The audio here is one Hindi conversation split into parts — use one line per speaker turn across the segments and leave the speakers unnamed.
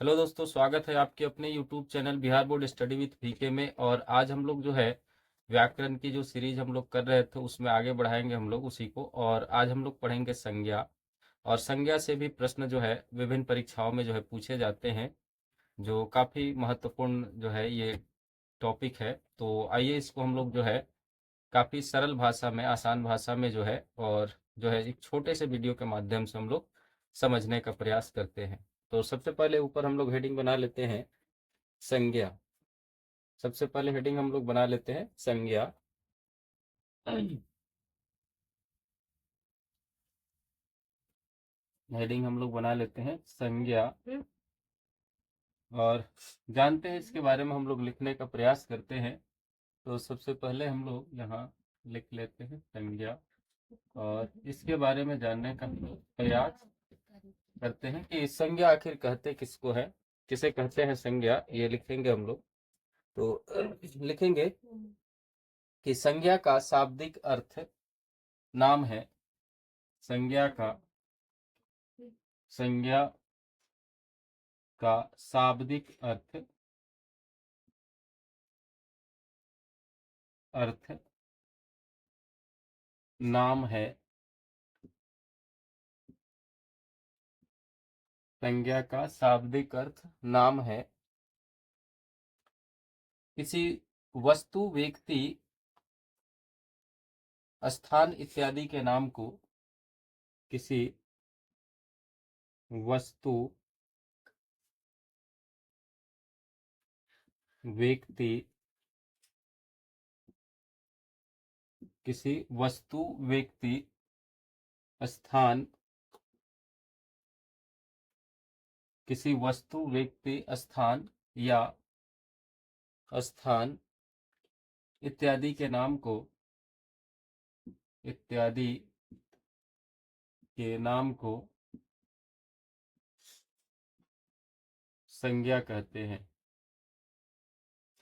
हेलो दोस्तों, स्वागत है आपके अपने YouTube channel Bihar board study with VK में। और आज हम लोग जो है व्याकरण की जो सीरीज हम लोग कर रहे थे उसमें आगे बढ़ाएंगे हम लोग उसी को। और आज हम लोग पढ़ेंगे संज्ञा। और संज्ञा से भी प्रश्न जो है विभिन्न परीक्षाओं में जो है पूछे जाते हैं, जो काफ़ी महत्वपूर्ण जो है ये टॉपिक है। तो आइए इसको हम लोग जो है काफ़ी सरल भाषा में, आसान भाषा में जो है, और जो है एक छोटे से वीडियो के माध्यम से हम लोग समझने का प्रयास करते हैं। तो सबसे पहले ऊपर हम लोग हेडिंग बना लेते हैं संज्ञा। सबसे पहले हेडिंग हम लोग बना लेते हैं संज्ञा। हेडिंग हम लोग बना लेते हैं संज्ञा। और जानते हैं इसके बारे में हम लोग लिखने का प्रयास करते हैं। तो सबसे पहले हम लोग यहाँ लिख लेते हैं संज्ञा, और इसके बारे में जानने का प्रयास करते हैं कि संज्ञा आखिर कहते किसको है, किसे कहते हैं संज्ञा, ये लिखेंगे हम लोग। तो लिखेंगे कि संज्ञा का शाब्दिक अर्थ नाम है। संज्ञा का संज्ञा का शाब्दिक अर्थ अर्थ नाम है। संज्ञा का शाब्दिक अर्थ नाम है। किसी वस्तु, व्यक्ति, स्थान इत्यादि के नाम को, किसी वस्तु, व्यक्ति, किसी वस्तु, व्यक्ति, स्थान, किसी वस्तु, व्यक्ति, स्थान या स्थान इत्यादि के नाम को, इत्यादि के नाम को संज्ञा कहते हैं।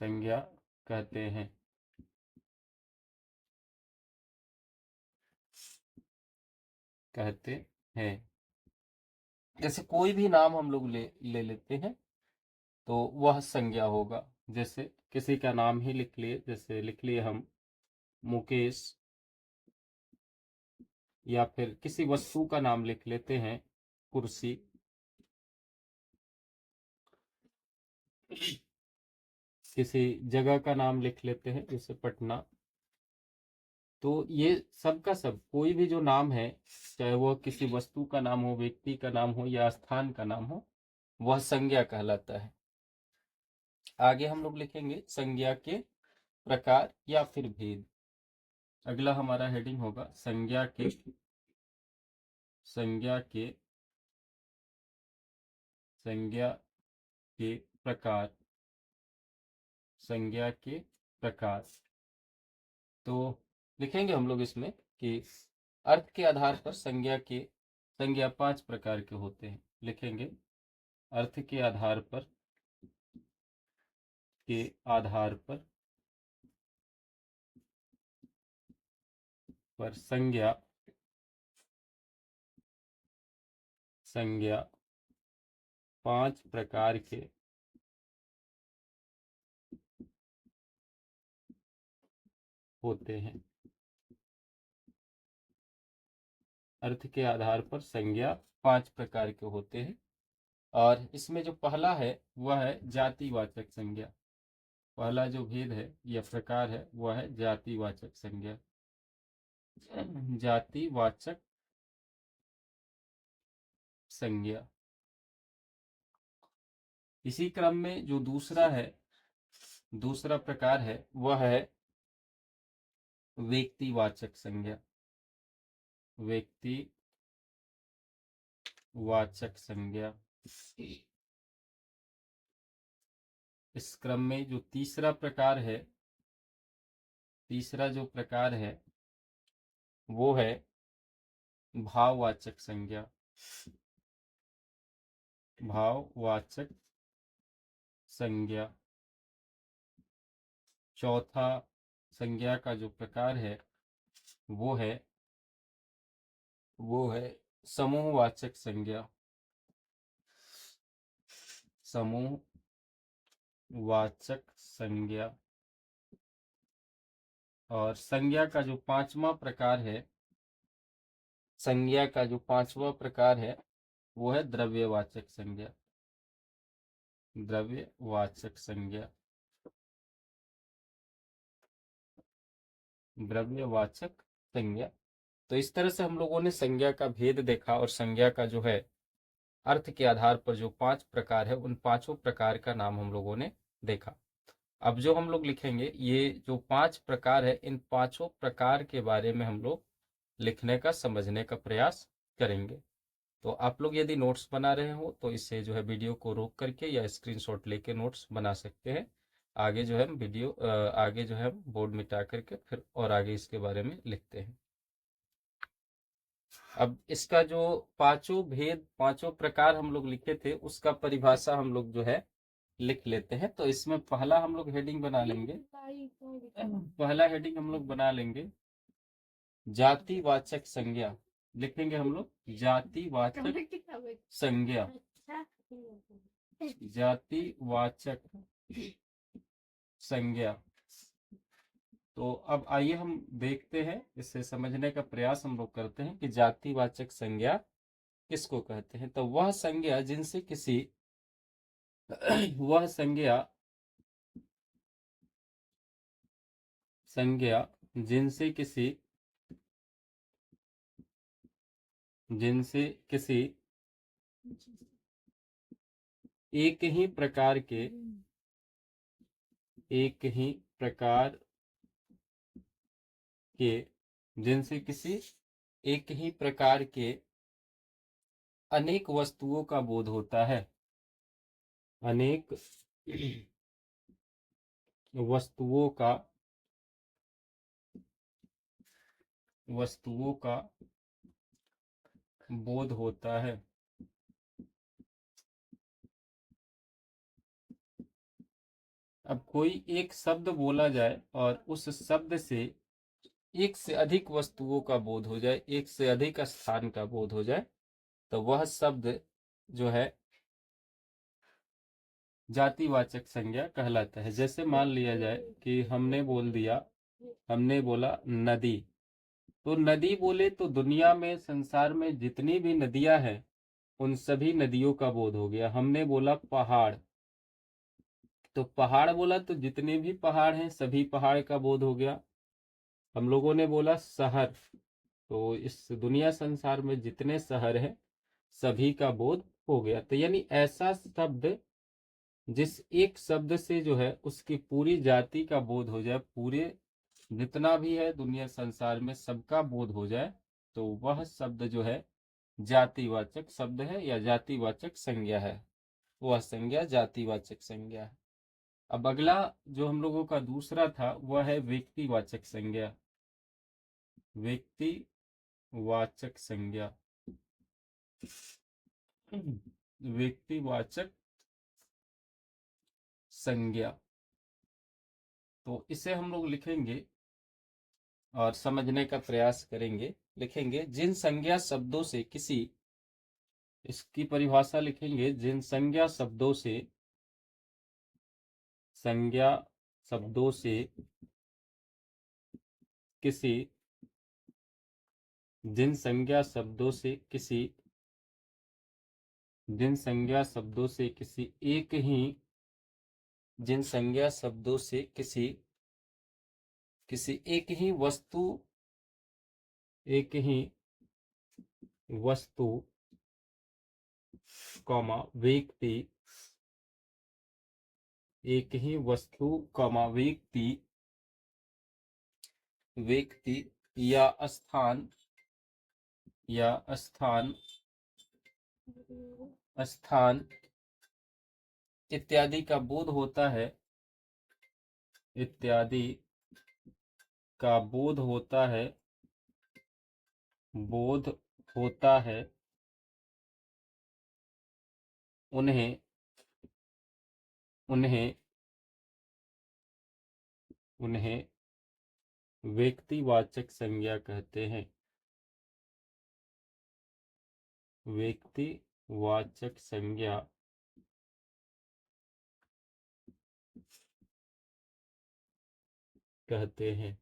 संज्ञा कहते हैं। कहते हैं। जैसे कोई भी नाम हम लोग ले ले लेते हैं तो वह संज्ञा होगा। जैसे किसी का नाम ही लिख लिए, जैसे लिख लिए हम मुकेश, या फिर किसी वस्तु का नाम लिख लेते हैं कुर्सी। किसी जगह का नाम लिख लेते हैं जैसे पटना। तो ये सब का सब, कोई भी जो नाम है, चाहे वह किसी वस्तु का नाम हो, व्यक्ति का नाम हो या स्थान का नाम हो, वह संज्ञा कहलाता है। आगे हम लोग लिखेंगे संज्ञा के प्रकार या फिर भेद। अगला हमारा हेडिंग होगा संज्ञा के संज्ञा के प्रकार। संज्ञा के प्रकार। तो लिखेंगे हम लोग इसमें कि अर्थ के आधार पर संज्ञा 5 प्रकार के होते हैं। लिखेंगे अर्थ के आधार पर संज्ञा 5 प्रकार के होते हैं। अर्थ के आधार पर संज्ञा 5 प्रकार के होते हैं। और इसमें जो पहला है वह है जातिवाचक संज्ञा। पहला जो भेद है या प्रकार है वह है जातिवाचक संज्ञा। जातिवाचक संज्ञा। इसी क्रम में जो दूसरा प्रकार है वह है व्यक्तिवाचक संज्ञा। व्यक्तिवाचक संज्ञा। इस क्रम में जो तीसरा जो प्रकार है वो है भाववाचक संज्ञा। भाववाचक संज्ञा। चौथा संज्ञा का जो प्रकार है वो है समूहवाचक संज्ञा। समूहवाचक संज्ञा। और संज्ञा का जो पांचवा प्रकार है, संज्ञा का जो पांचवा प्रकार है वो है द्रव्यवाचक संज्ञा। द्रव्यवाचक संज्ञा, द्रव्यवाचक संज्ञा। तो इस तरह से हम लोगों ने संज्ञा का भेद देखा और संज्ञा का जो है अर्थ के आधार पर जो पांच प्रकार है उन पांचों प्रकार का नाम हम लोगों ने देखा। अब जो हम लोग लिखेंगे, ये जो पांच प्रकार है, इन पांचों प्रकार के बारे में हम लोग लिखने का, समझने का प्रयास करेंगे। तो आप लोग यदि नोट्स बना रहे हो तो इससे जो है वीडियो को रोक करके या स्क्रीनशॉट लेके नोट्स बना सकते हैं। आगे जो है हम आगे जो है हम बोर्ड मिटा करके फिर और आगे इसके बारे में लिखते हैं। अब इसका जो पांचों भेद, पांचों प्रकार हम लोग लिखे थे उसका परिभाषा हम लोग जो है लिख लेते हैं। तो इसमें पहला हम लोग हेडिंग बना लेंगे, पहला हेडिंग हम लोग बना लेंगे जातिवाचक संज्ञा। लिखेंगे हम लोग जातिवाचक संज्ञा, जातिवाचक संज्ञा। तो अब आइए हम देखते हैं, इसे समझने का प्रयास हम लोग करते हैं कि जातिवाचक संज्ञा किसको कहते हैं। तो वह संज्ञा जिनसे किसी वह संज्ञा जिनसे किसी एक ही प्रकार के जिनसे किसी एक ही प्रकार के अनेक वस्तुओं का बोध होता है, अनेक वस्तुओं का बोध होता है। अब कोई एक शब्द बोला जाए और उस शब्द से एक से अधिक वस्तुओं का बोध हो जाए, एक से अधिक स्थान का बोध हो जाए, तो वह शब्द जो है जातिवाचक संज्ञा कहलाता है। जैसे मान लिया जाए कि हमने बोला नदी, तो नदी बोले तो दुनिया में, संसार में जितनी भी नदियां हैं उन सभी नदियों का बोध हो गया। हमने बोला पहाड़, तो पहाड़ बोला तो जितने भी पहाड़ हैं सभी पहाड़ का बोध हो गया। हम लोगों ने बोला शहर, तो इस दुनिया संसार में जितने शहर हैं सभी का बोध हो गया। तो यानी ऐसा शब्द जिस एक शब्द से जो है उसकी पूरी जाति का बोध हो जाए, पूरे जितना भी है दुनिया संसार में सबका बोध हो जाए, तो वह शब्द जो है जातिवाचक शब्द है या जातिवाचक संज्ञा है। वह संज्ञा जातिवाचक संज्ञा है। अब अगला जो हम लोगों का दूसरा था वह है व्यक्तिवाचक संज्ञा। व्यक्तिवाचक संज्ञा, व्यक्तिवाचक संज्ञा। तो इसे हम लोग लिखेंगे और समझने का प्रयास करेंगे। लिखेंगे जिन संज्ञा शब्दों से किसी, इसकी परिभाषा लिखेंगे, जिन संज्ञा शब्दों से किसी जिन संज्ञा शब्दों से किसी जिन संज्ञा शब्दों से किसी एक ही जिन संज्ञा शब्दों से किसी एक ही वस्तु कॉमा व्यक्ति एक ही वस्तु कॉमा व्यक्ति या स्थान इत्यादि का बोध होता है, इत्यादि का बोध होता है, उन्हें व्यक्तिवाचक संज्ञा कहते हैं। व्यक्तिवाचक संज्ञा कहते हैं।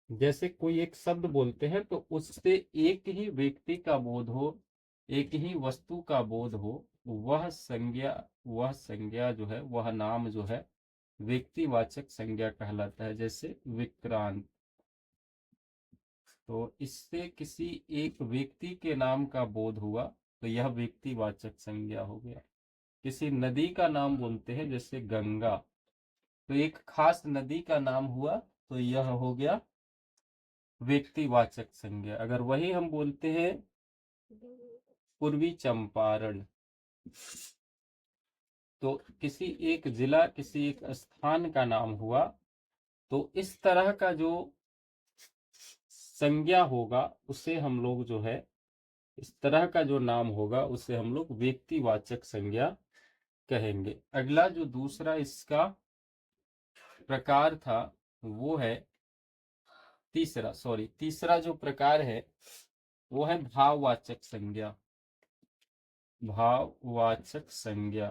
जैसे कोई एक शब्द बोलते हैं तो उससे एक ही व्यक्ति का बोध हो, एक ही वस्तु का बोध हो, वह संज्ञा जो है, वह नाम जो है व्यक्तिवाचक संज्ञा कहलाता है। जैसे विक्रांत, तो इससे किसी एक व्यक्ति के नाम का बोध हुआ तो यह व्यक्तिवाचक संज्ञा हो गया। किसी नदी का नाम बोलते हैं जैसे गंगा, तो एक खास नदी का नाम हुआ तो यह हो गया व्यक्तिवाचक संज्ञा। अगर वही हम बोलते हैं पूर्वी चंपारण, तो किसी एक जिला, किसी एक स्थान का नाम हुआ, तो इस तरह का जो संज्ञा होगा उसे हम लोग जो है, इस तरह का जो नाम होगा उसे हम लोग व्यक्तिवाचक संज्ञा कहेंगे। अगला जो दूसरा इसका प्रकार था वो है तीसरा जो प्रकार है वो है भाववाचक संज्ञा। भाववाचक संज्ञा,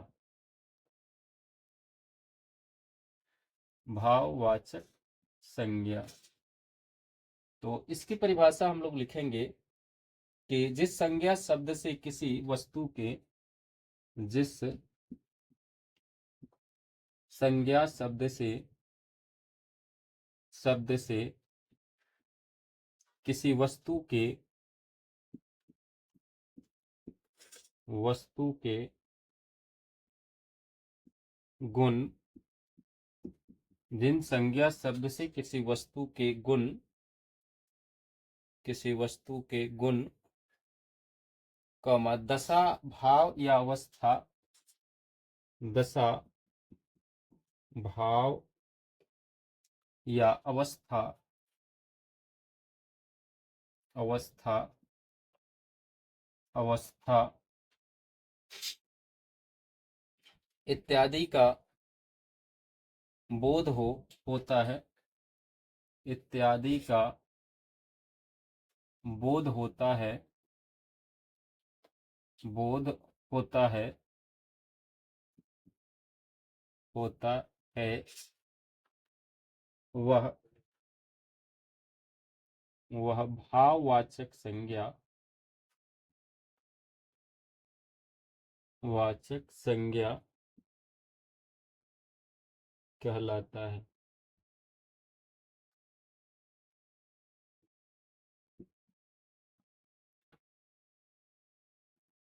भाववाचक संज्ञा। तो इसकी परिभाषा हम लोग लिखेंगे कि जिस संज्ञा शब्द से किसी वस्तु के, जिस संज्ञा शब्द से किसी वस्तु के गुण, जिन संज्ञा शब्द से किसी वस्तु के गुण कमा दशा, भाव या अवस्था, दशा, भाव या अवस्था अवस्था इत्यादि का बोध होता है, इत्यादि का बोध बोध होता है होता है वह वह वाचक संज्ञा कहलाता है।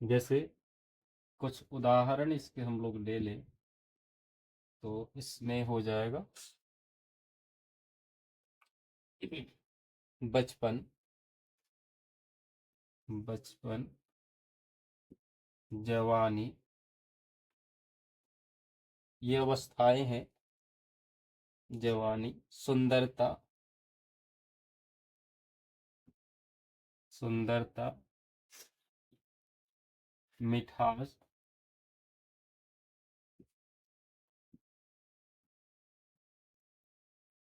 जैसे कुछ उदाहरण इसके हम लोग ले लें तो इसमें हो जाएगा बचपन, बचपन, जवानी, ये अवस्थाएं हैं। जवानी, सुंदरता, सुंदरता, मिठास,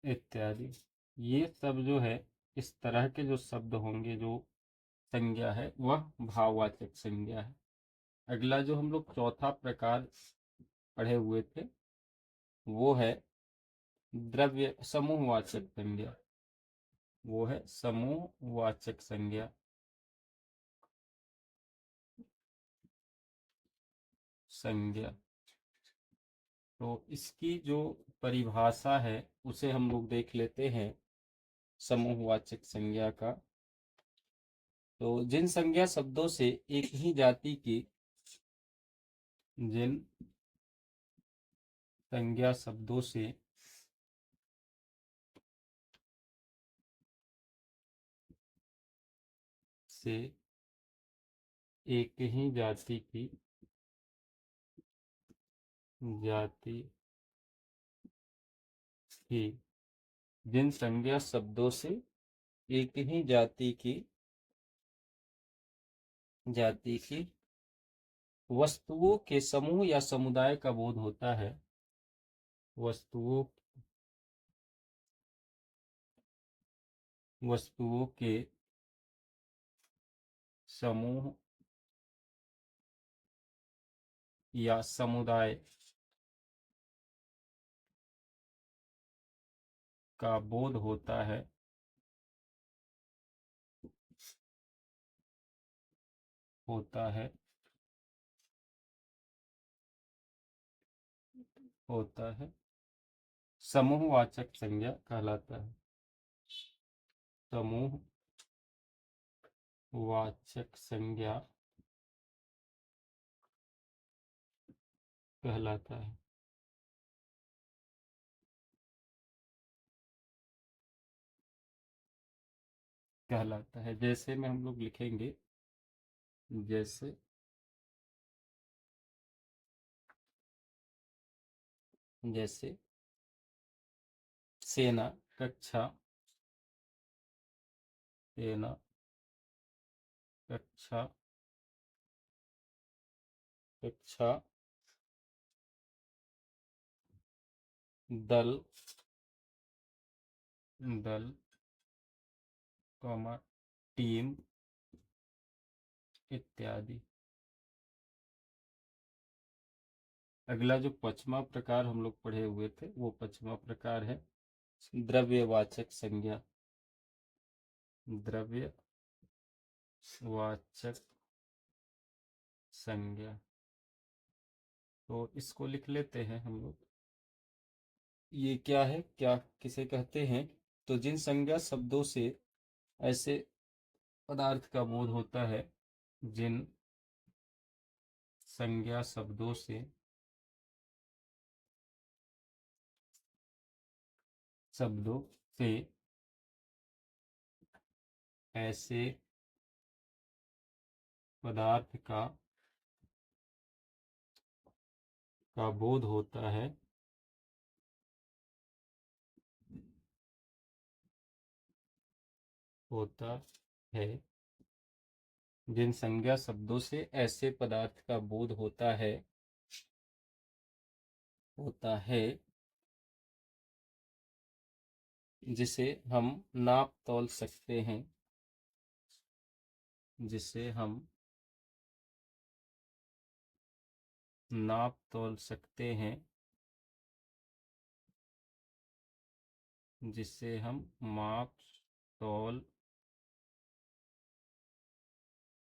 इत्यादि। ये सब जो है, इस तरह के जो शब्द होंगे, जो संज्ञा है, वह भाववाचक संज्ञा है। अगला जो हम लोग चौथा प्रकार पढ़े हुए थे वो है द्रव्य समूहवाचक संज्ञा, वो है समूहवाचक संज्ञा। संज्ञा, तो इसकी जो परिभाषा है उसे हम लोग देख लेते हैं समूहवाचक संज्ञा का। तो जिन संज्ञा शब्दों से एक ही जाति की, जिन संज्ञा शब्दों से एक ही जाति की जिन संज्ञा शब्दों से एक ही जाति की वस्तुओं के समूह या समुदाय का बोध होता है, वस्तुओं के समूह या समुदाय का बोध होता है, होता है, होता है, समूहवाचक संज्ञा कहलाता है। समूहवाचक संज्ञा कहलाता है। कहलाता है जैसे में हम लोग लिखेंगे, जैसे जैसे सेना, कक्षा, सेना, कक्षा, कक्षा, दल, दल, कॉमा, टीम इत्यादि। अगला जो पांचवा प्रकार हम लोग पढ़े हुए थे वो पांचवा प्रकार है द्रव्यवाचक संज्ञा। द्रव्यवाचक संज्ञा, तो इसको लिख लेते हैं हम लोग। ये क्या है, क्या किसे कहते हैं? तो जिन संज्ञा शब्दों से ऐसे पदार्थ का बोध होता है, जिन संज्ञा शब्दों से ऐसे पदार्थ का बोध होता है, होता है, जिन संज्ञा शब्दों से ऐसे पदार्थ का बोध होता है, होता है, जिसे हम नाप तौल सकते हैं, जिसे हम नाप तौल सकते हैं, जिसे हम माप तौल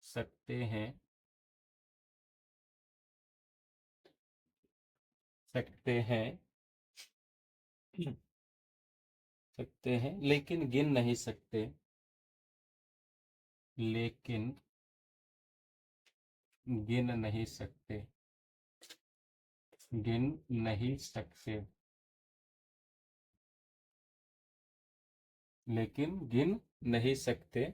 सकते हैं, सकते हैं, सकते हैं, लेकिन गिन नहीं सकते, लेकिन गिन नहीं सकते, गिन नहीं सकते, लेकिन गिन नहीं सकते,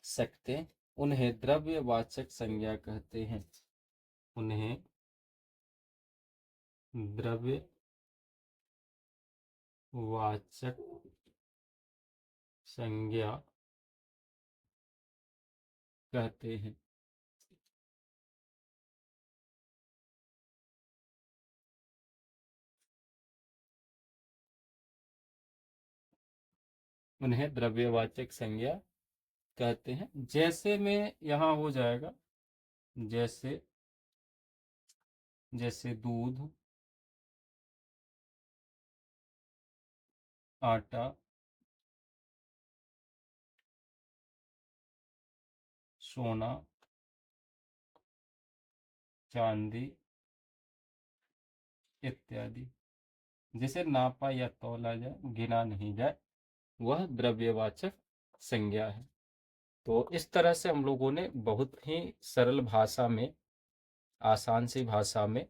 सकते, उन्हें द्रव्यवाचक संज्ञा कहते हैं। उन्हें द्रव्यवाचक संज्ञा कहते हैं। उन्हें द्रव्यवाचक संज्ञा कहते हैं। जैसे में यहाँ हो जाएगा, जैसे, जैसे दूध, आटा, सोना, चांदी इत्यादि। जिसे नापा या तौला जाए, गिना नहीं जाए, वह द्रव्यवाचक संज्ञा है। तो इस तरह से हम लोगों ने बहुत ही सरल भाषा में, आसान सी भाषा में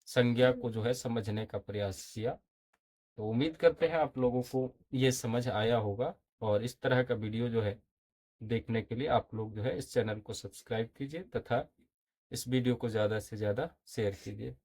संज्ञा को जो है समझने का प्रयास किया। तो उम्मीद करते हैं आप लोगों को ये समझ आया होगा, और इस तरह का वीडियो जो है देखने के लिए आप लोग जो है इस चैनल को सब्सक्राइब कीजिए तथा इस वीडियो को ज़्यादा से ज़्यादा शेयर कीजिए।